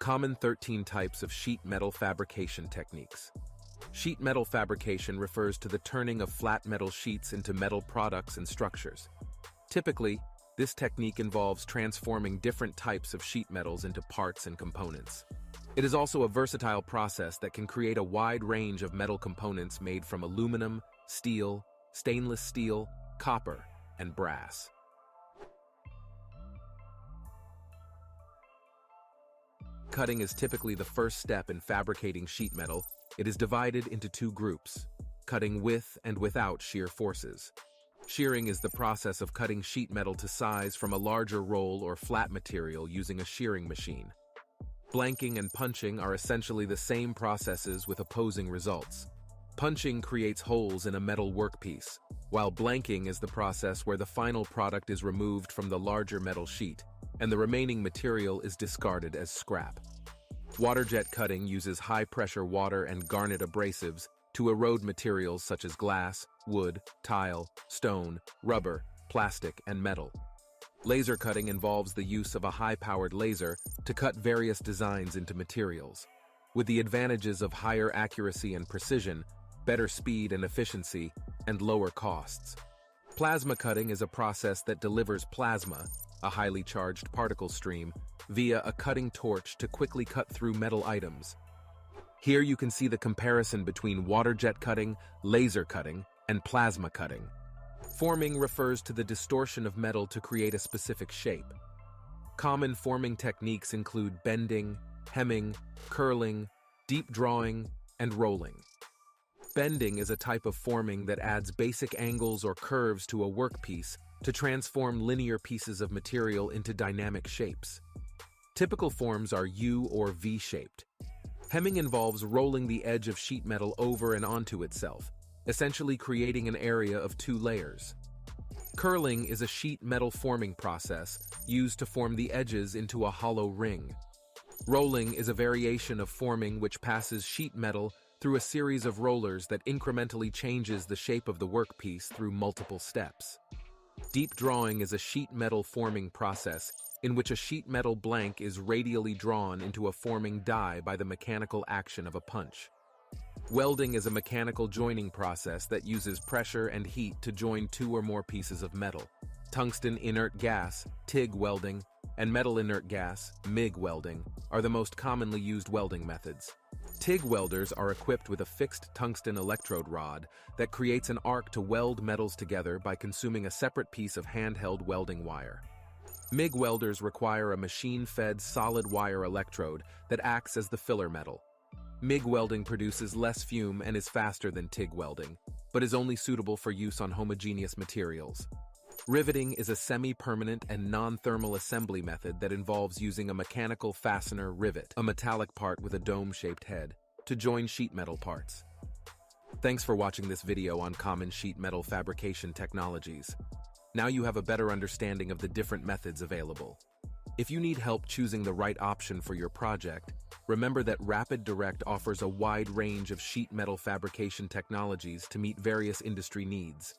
Common 13 types of sheet metal fabrication techniques. Sheet metal fabrication refers to the turning of flat metal sheets into metal products and structures. Typically, this technique involves transforming different types of sheet metals into parts and components. It is also a versatile process that can create a wide range of metal components made from aluminum, steel, stainless steel, copper, and brass. Cutting is typically the first step in fabricating sheet metal. It is divided into two groups: cutting with and without shear forces. Shearing is the process of cutting sheet metal to size from a larger roll or flat material using a shearing machine. Blanking and punching are essentially the same processes with opposing results. Punching creates holes in a metal workpiece, while blanking is the process where the final product is removed from the larger metal sheet, and the remaining material is discarded as scrap. Water-jet cutting uses high-pressure water and garnet abrasives to erode materials such as glass, wood, tile, stone, rubber, plastic, and metal. Laser cutting involves the use of a high-powered laser to cut various designs into materials. With the advantages of higher accuracy and precision, better speed and efficiency, and lower costs. Plasma cutting is a process that delivers plasma, a highly charged particle stream, via a cutting torch to quickly cut through metal items. Here you can see the comparison between water-jet cutting, laser cutting, and plasma cutting. Forming refers to the distortion of metal to create a specific shape. Common forming techniques include bending, hemming, curling, deep drawing, and rolling. Bending is a type of forming that adds basic angles or curves to a workpiece to transform linear pieces of material into dynamic shapes. Typical forms are U or V-shaped. Hemming involves rolling the edge of sheet metal over and onto itself, essentially creating an area of two layers. Curling is a sheet metal forming process used to form the edges into a hollow ring. Rolling is a variation of forming which passes sheet metal through a series of rollers that incrementally changes the shape of the workpiece through multiple steps. Deep drawing is a sheet metal forming process in which a sheet metal blank is radially drawn into a forming die by the mechanical action of a punch. Welding is a mechanical joining process that uses pressure and heat to join two or more pieces of metal. Tungsten inert gas, TIG welding, and metal inert gas, MIG welding, are the most commonly used welding methods. TIG welders are equipped with a fixed tungsten electrode rod that creates an arc to weld metals together by consuming a separate piece of handheld welding wire. MIG welders require a machine-fed solid wire electrode that acts as the filler metal. MIG welding produces less fume and is faster than TIG welding, but is only suitable for use on homogeneous materials. Riveting is a semi-permanent and non-thermal assembly method that involves using a mechanical fastener rivet, a metallic part with a dome-shaped head, to join sheet metal parts. Thanks for watching this video on common sheet metal fabrication technologies. Now you have a better understanding of the different methods available. If you need help choosing the right option for your project, remember that Rapid Direct offers a wide range of sheet metal fabrication technologies to meet various industry needs.